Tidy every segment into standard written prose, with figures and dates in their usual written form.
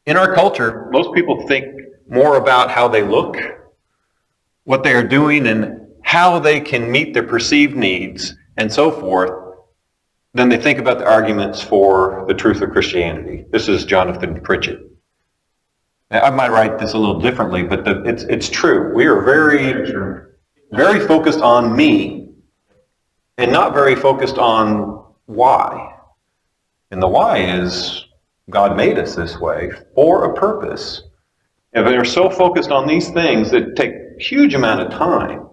In our culture, most people think more about how they look, what they are doing, and how they can meet their perceived needs and so forth, than they think about the arguments for the truth of Christianity. This is Jonathan Pritchett. I might write this a little differently, but it's true. We are very focused on me and not very focused on why. And the why is God made us this way for a purpose. And they're so focused on these things that take a huge amount of time.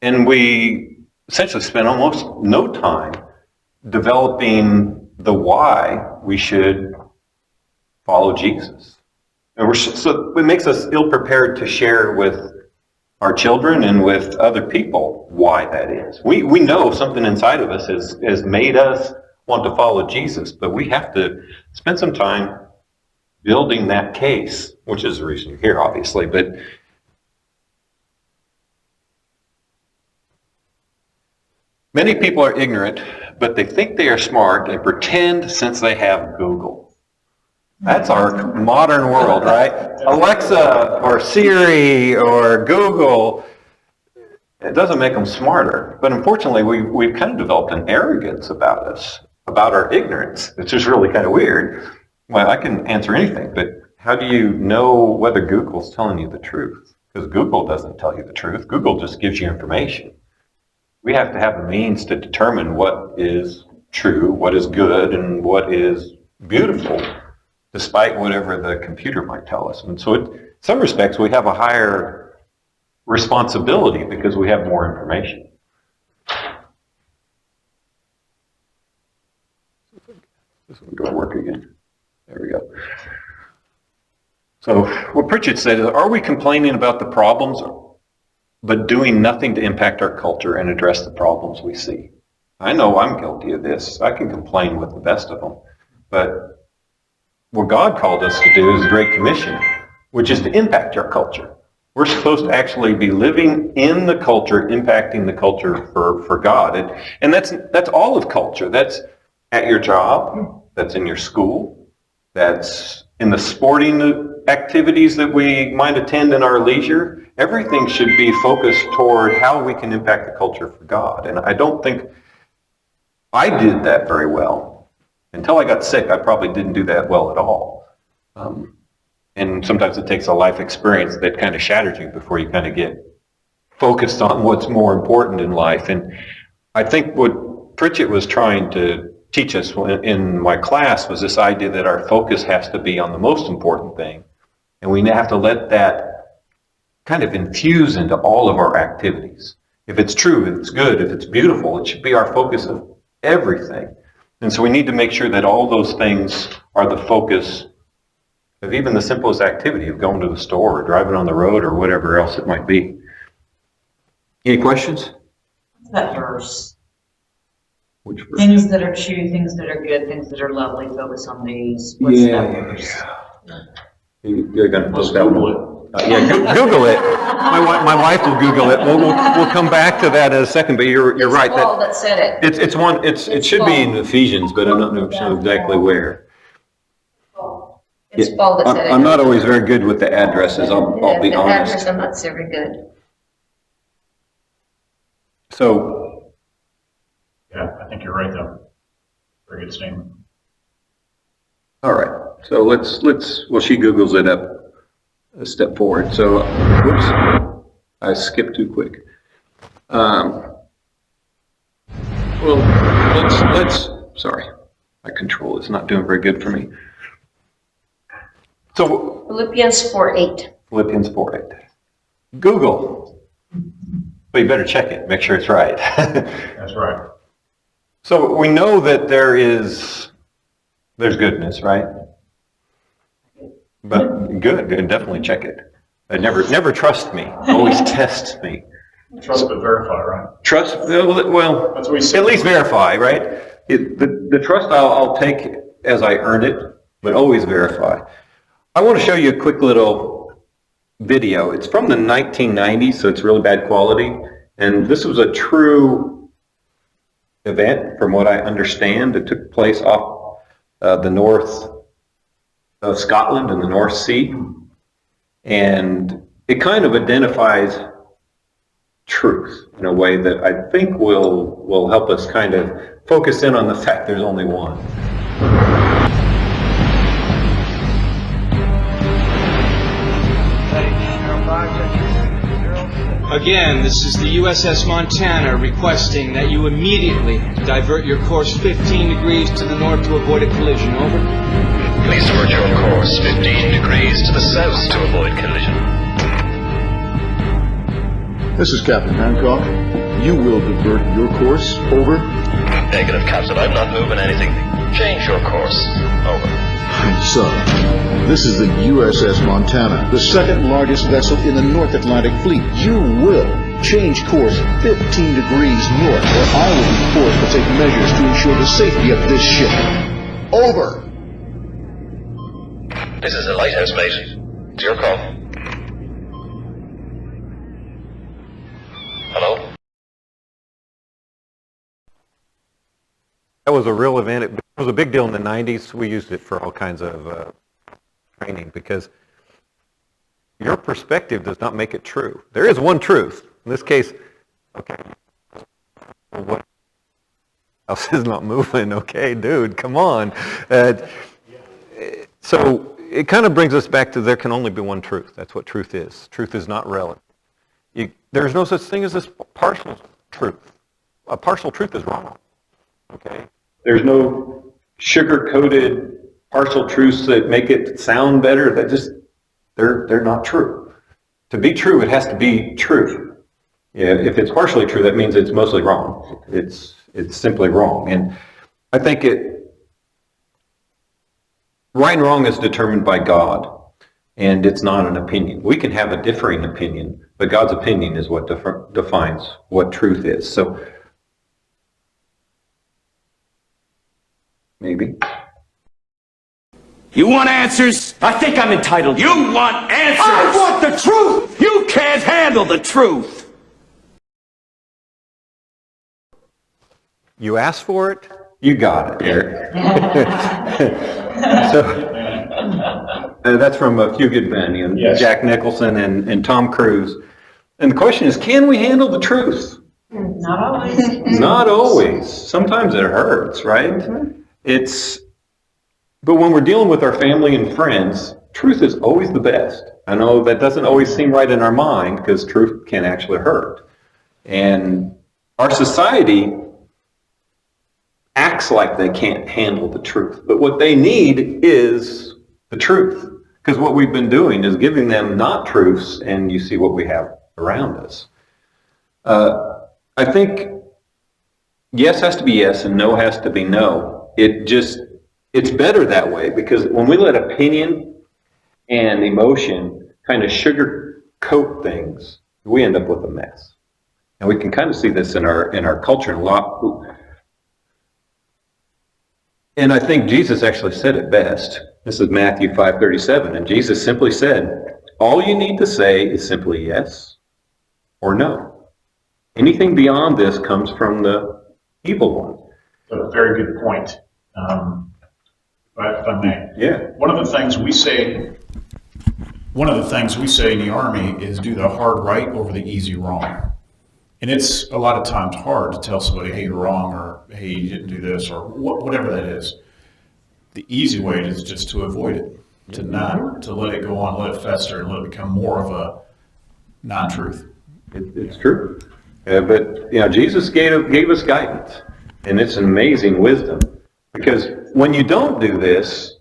And we essentially spend almost no time developing the why we should follow Jesus. And so it makes us ill-prepared to share with our children and with other people why that is. We know something inside of us has made us want to follow Jesus, but we have to spend some time building that case, which is the reason you're here, obviously. But many people are ignorant, but they think they are smart and pretend since they have Google. That's our modern world, right? Alexa or Siri or Google, it doesn't make them smarter. But unfortunately, we've kind of developed an arrogance about us, about our ignorance, which is really kind of weird. Well, I can answer anything, but how do you know whether Google's telling you the truth? Because Google doesn't tell you the truth. Google just gives you information. We have to have the means to determine what is true, what is good, and what is beautiful, despite whatever the computer might tell us. And so in some respects, we have a higher responsibility because we have more information. This one going to work again. There we go. So what Pritchett said is, are we complaining about the problems but doing nothing to impact our culture and address the problems we see? I know I'm guilty of this. I can complain with the best of them. But what God called us to do is the Great Commission, which is to impact our culture. We're supposed to actually be living in the culture, impacting the culture for God. And that's all of culture. That's at your job, that's in your school, that's in the sporting activities that we might attend in our leisure. Everything should be focused toward how we can impact the culture for God. And I don't think I did that very well. Until I got sick, I probably didn't do that well at all. And sometimes it takes a life experience that kind of shatters you before you kind of get focused on what's more important in life. And I think what Pritchett was trying to teach us in my class was this idea that our focus has to be on the most important thing. And we have to let that kind of infuse into all of our activities. If it's true, if it's good, if it's beautiful, it should be our focus of everything. And so we need to make sure that all those things are the focus of even the simplest activity of going to the store or driving on the road or whatever else it might be. Any questions? That verse. Which verse? Things that are true, things that are good, things that are lovely, focus on these. What's that verse? You're going to post that one. Google it. My wife will Google it. We'll come back to that in a second. But you're right. It's Paul that said it. It should be in Ephesians, but I'm not sure exactly where. It's Paul that said it. I'm not always very good with the addresses. I'll be honest. Address, I'm not so very good. So. Yeah, I think you're right though. Very good statement. All right. So let's. Well, she Googles it up a step forward. So, whoops, I skipped too quick. Well, let's. Sorry, my control is not doing very good for me. So Philippians 4:8. Philippians 4:8. Google. But you better check it. Make sure it's right. That's right. So we know that there's goodness, right? But good, definitely check it. Never trust me. Always test me. Trust but verify, right? Trust, well, that's what we say. At least verify, right? The trust I'll take as I earn it, but always verify. I want to show you a quick little video. It's from the 1990s, so it's really bad quality. And this was a true event, from what I understand. It took place off the north of Scotland and the North Sea. And it kind of identifies truth in a way that I think will help us kind of focus in on the fact there's only one. Again, this is the USS Montana requesting that you immediately divert your course 15 degrees to the north to avoid a collision. Over. Please divert your course 15 degrees to the south to avoid collision. This is Captain Hancock. You will divert your course. Over. Negative, Captain. I'm not moving anything. Change your course. Over. Sir, this is the USS Montana, the second largest vessel in the North Atlantic Fleet. You will change course 15 degrees north, or I will be forced to take measures to ensure the safety of this ship. Over. This is the lighthouse, mate. It's your call. Hello? That was a real event. It was a big deal in the 90s. We used it for all kinds of training because your perspective does not make it true. There is one truth. In this case, okay, what else is not moving? Okay, dude, come on. So it kind of brings us back to there can only be one truth. That's what truth is. Truth is not relative. There's no such thing as this partial truth. A partial truth is wrong. Okay? There's no sugar-coated partial truths that make it sound better. They're not true. To be true, it has to be true. Yeah, if it's partially true, that means it's mostly wrong. It's simply wrong. And I think right and wrong is determined by God, and it's not an opinion. We can have a differing opinion, but God's opinion is what defines what truth is. So maybe. You want answers? I think I'm entitled. You want answers? I want the truth! You can't handle the truth! You asked for it, you got it, Eric. So, that's from A Few Good Men, Yes. Jack Nicholson and Tom Cruise. And the question is, can we handle the truth? Not always. Not always. Sometimes it hurts, right? But when we're dealing with our family and friends, truth is always the best. I know that doesn't always seem right in our mind because truth can actually hurt. And our society acts like they can't handle the truth. But what they need is the truth. Because what we've been doing is giving them not truths, and you see what we have around us. I think yes has to be yes and no has to be no. It's better that way because when we let opinion and emotion kind of sugarcoat things, we end up with a mess. And we can kind of see this in our culture a lot. And I think Jesus actually said it best. This is Matthew 5:37, and Jesus simply said, all you need to say is simply yes or no. Anything beyond this comes from the evil one. A very good point. If I may. Yeah. One of the things we say in the Army is do the hard right over the easy wrong. And it's a lot of times hard to tell somebody, hey, you're wrong, or hey, you didn't do this, or whatever that is. The easy way is just to avoid it, to let it go on, let it fester, and let it become more of a non-truth. It's true. But Jesus gave us guidance, and it's an amazing wisdom. Because when you don't do this,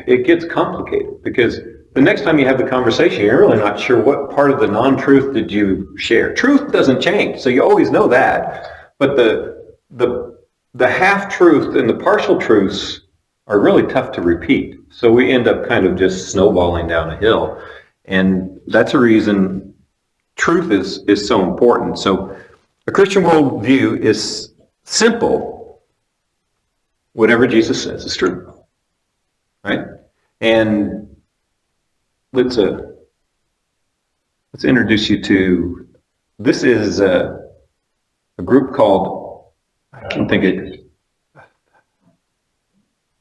it gets complicated. Because the next time you have the conversation, you're really not sure what part of the non-truth did you share. Truth doesn't change, so you always know that. But the half-truth and the partial truths are really tough to repeat. So we end up kind of just snowballing down a hill. And that's a reason truth is so important. So a Christian worldview is simple. Whatever Jesus says is true, right? And let's introduce you to, this is a group called, I can't think of it,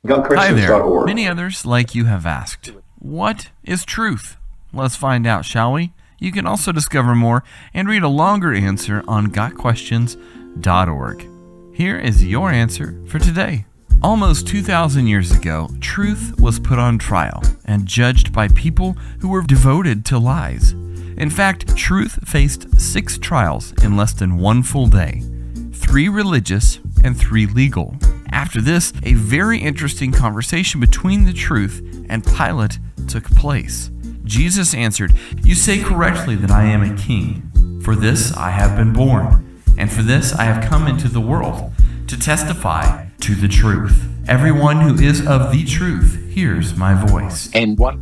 Hi there. GunChristians.org. Many others like you have asked, what is truth? Let's find out, shall we? You can also discover more and read a longer answer on GotQuestions.org. Here is your answer for today. Almost 2,000 years ago, truth was put on trial and judged by people who were devoted to lies. In fact, truth faced 6 trials in less than 1 full day, 3 religious and 3 legal. After this, a very interesting conversation between the truth and Pilate took place. Jesus answered, "You say correctly that I am a king. For this I have been born, and for this I have come into the world, to testify to the truth. Everyone who is of the truth hears my voice." And what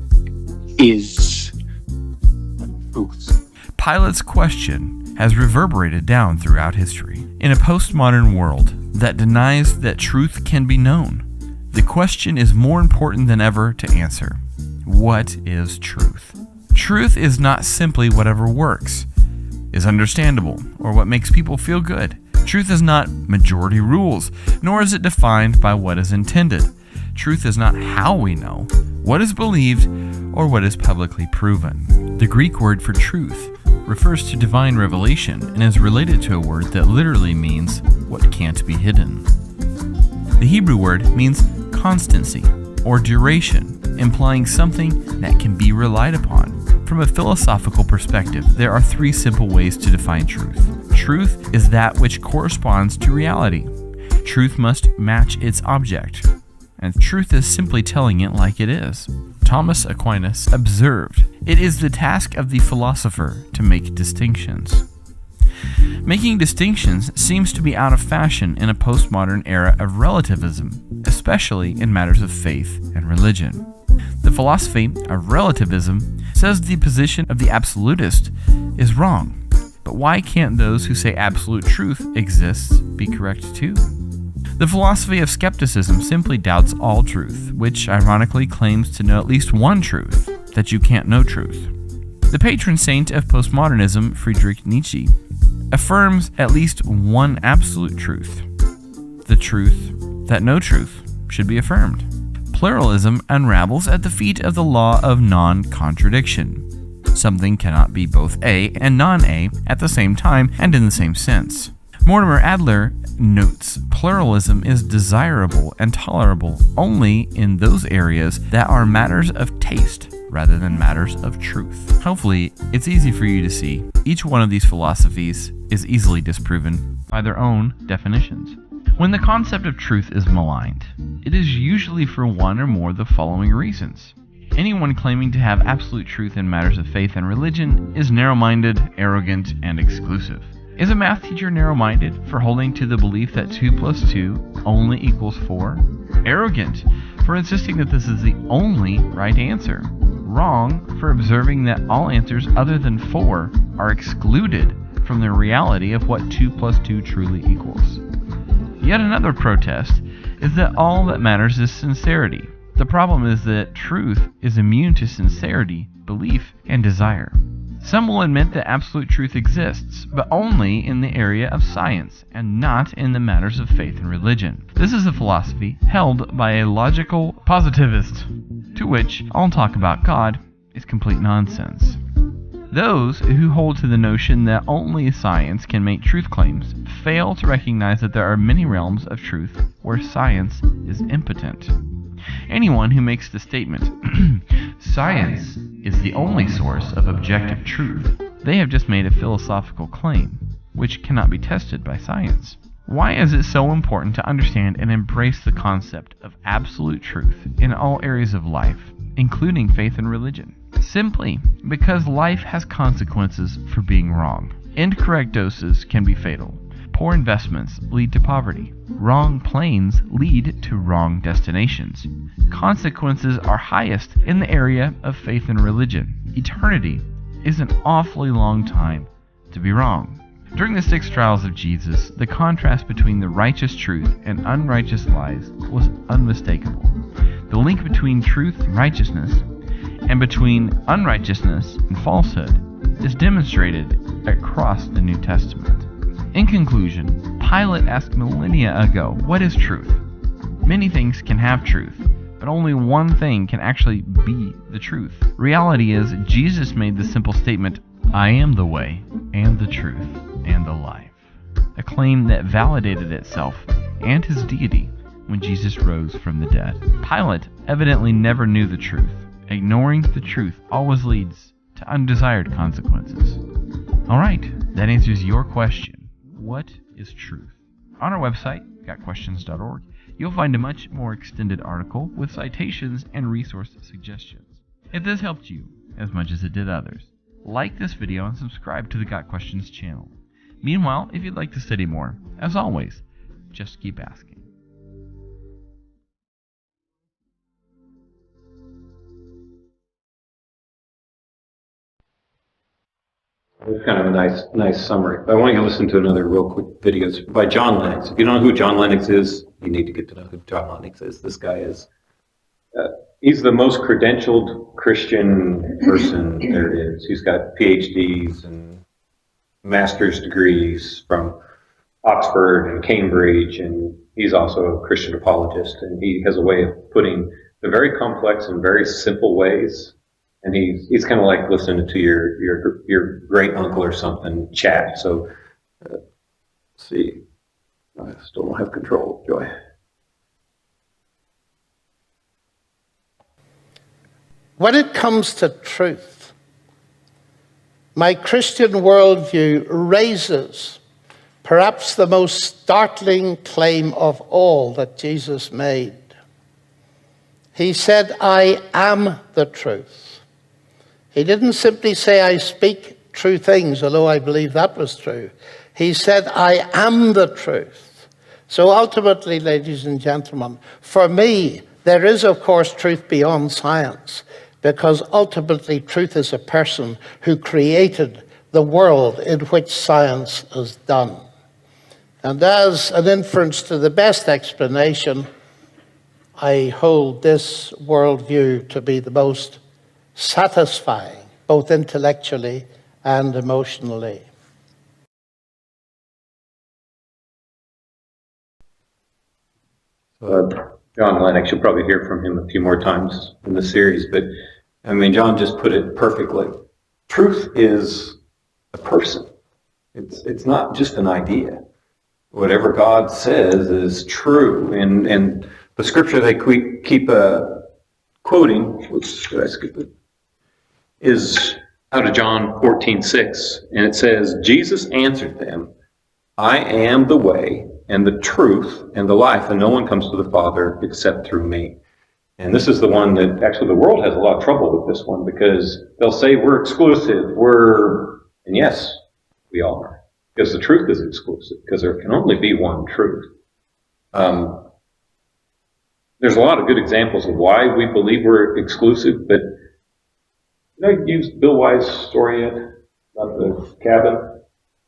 is truth? Pilate's question has reverberated down throughout history. In a postmodern world that denies that truth can be known, the question is more important than ever to answer. What is truth? Truth is not simply whatever works, is understandable, or what makes people feel good. Truth is not majority rules, nor is it defined by what is intended. Truth is not how we know, what is believed, or what is publicly proven. The Greek word for truth refers to divine revelation and is related to a word that literally means what can't be hidden. The Hebrew word means constancy or duration, implying something that can be relied upon. From a philosophical perspective, there are 3 simple ways to define truth. Truth is that which corresponds to reality. Truth must match its object, and truth is simply telling it like it is. Thomas Aquinas observed, "It is the task of the philosopher to make distinctions." Making distinctions seems to be out of fashion in a postmodern era of relativism, especially in matters of faith and religion. The philosophy of relativism says the position of the absolutist is wrong. But why can't those who say absolute truth exists be correct too? The philosophy of skepticism simply doubts all truth, which ironically claims to know at least one truth, that you can't know truth. The patron saint of postmodernism, Friedrich Nietzsche, affirms at least one absolute truth, the truth that no truth should be affirmed. Pluralism unravels at the feet of the law of non-contradiction. Something cannot be both A and non-A at the same time and in the same sense. Mortimer Adler notes pluralism is desirable and tolerable only in those areas that are matters of taste rather than matters of truth. Hopefully, it's easy for you to see each one of these philosophies is easily disproven by their own definitions. When the concept of truth is maligned, it is usually for one or more of the following reasons. Anyone claiming to have absolute truth in matters of faith and religion is narrow-minded, arrogant, and exclusive. Is a math teacher narrow-minded for holding to the belief that 2 plus 2 only equals 4? Arrogant for insisting that this is the only right answer. Wrong for observing that all answers other than 4 are excluded from the reality of what 2 plus 2 truly equals. Yet another protest is that all that matters is sincerity. The problem is that truth is immune to sincerity, belief, and desire. Some will admit that absolute truth exists, but only in the area of science, and not in the matters of faith and religion. This is a philosophy held by a logical positivist, to which all talk about God is complete nonsense. Those who hold to the notion that only science can make truth claims fail to recognize that there are many realms of truth where science is impotent. Anyone who makes the statement, science is the only source of objective truth, they have just made a philosophical claim, which cannot be tested by science. Why is it so important to understand and embrace the concept of absolute truth in all areas of life, including faith and religion? Simply because life has consequences for being wrong. Incorrect doses can be fatal. Poor investments lead to poverty. Wrong planes lead to wrong destinations. Consequences are highest in the area of faith and religion. Eternity is an awfully long time to be wrong. During the 6 trials of Jesus, the contrast between the righteous truth and unrighteous lies was unmistakable. The link between truth and righteousness, and between unrighteousness and falsehood, is demonstrated across the New Testament. In conclusion, Pilate asked millennia ago, what is truth? Many things can have truth, but only one thing can actually be the truth. Reality is, Jesus made the simple statement, "I am the way, and the truth, and the life." A claim that validated itself and his deity when Jesus rose from the dead. Pilate evidently never knew the truth. Ignoring the truth always leads to undesired consequences. Alright, that answers your question. What is truth? On our website, gotquestions.org, you'll find a much more extended article with citations and resource suggestions. If this helped you as much as it did others, like this video and subscribe to the Got Questions channel. Meanwhile, if you'd like to study more, as always, just keep asking. It's kind of a nice summary. But I want you to listen to another real quick video. It's by John Lennox. If you don't know who John Lennox is, you need to get to know who John Lennox is. This guy is, he's the most credentialed Christian person there is. He's got PhDs and master's degrees from Oxford and Cambridge, and he's also a Christian apologist, and he has a way of putting the very complex in very simple ways. And he's kind of like listening to your great uncle or something chat. So, let's see. I still don't have control, Joy. When it comes to truth, my Christian worldview raises perhaps the most startling claim of all that Jesus made. He said, "I am the truth." He didn't simply say, "I speak true things," although I believe that was true. He said, "I am the truth." So ultimately, ladies and gentlemen, for me, there is, of course, truth beyond science, because ultimately truth is a person who created the world in which science is done. And as an inference to the best explanation, I hold this worldview to be the most satisfying, both intellectually and emotionally. John Lennox, you'll probably hear from him a few more times in the series, but I mean, John just put it perfectly. Truth is a person. It's not just an idea. Whatever God says is true, and the scripture they keep quoting, did I skip it? Is out of John 14:6, and it says, "Jesus answered them, I am the way and the truth and the life, and no one comes to the Father except through me." And this is the one that actually the world has a lot of trouble with this one, because they'll say we're exclusive, and yes, we are, because the truth is exclusive, because there can only be one truth. There's a lot of good examples of why we believe we're exclusive, but you used Bill Wise' story yet about the cabin?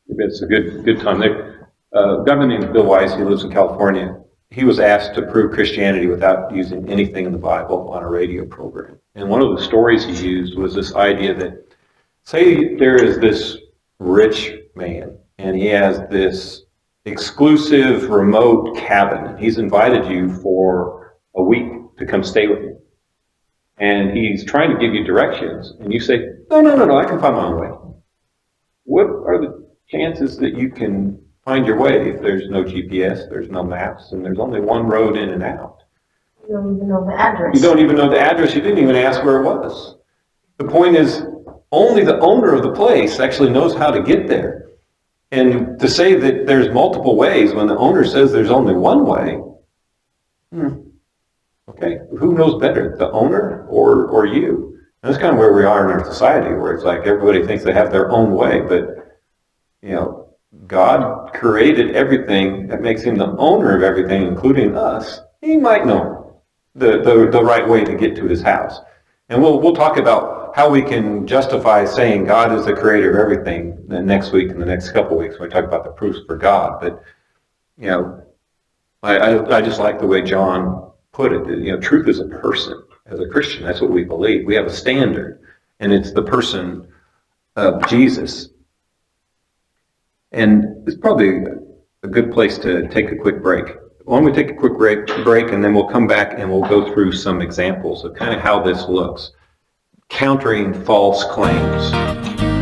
Maybe it's a good time there. A guy named Bill Wise, he lives in California. He was asked to prove Christianity without using anything in the Bible on a radio program. And one of the stories he used was this idea that, say there is this rich man, and he has this exclusive remote cabin, and he's invited you for a week to come stay with him. And he's trying to give you directions, and you say, no, I can find my own way. What are the chances that you can find your way if there's no GPS, there's no maps, and there's only one road in and out? You don't even know the address. You don't even know the address. You didn't even ask where it was. The point is, only the owner of the place actually knows how to get there. And to say that there's multiple ways when the owner says there's only one way, okay, who knows better, the owner or you? And that's kind of where we are in our society, where it's like everybody thinks they have their own way, but God created everything. That makes him the owner of everything, including us. He might know the right way to get to his house. And we'll talk about how we can justify saying God is the creator of everything the next week and the next couple of weeks when we talk about the proofs for God. But I just like the way John put it. Truth is a person. As a Christian, that's what we believe. We have a standard, and it's the person of Jesus. And it's probably a good place to take a quick break. why don't we take a quick break and then we'll come back and we'll go through some examples of kind of how this looks. Countering false claims.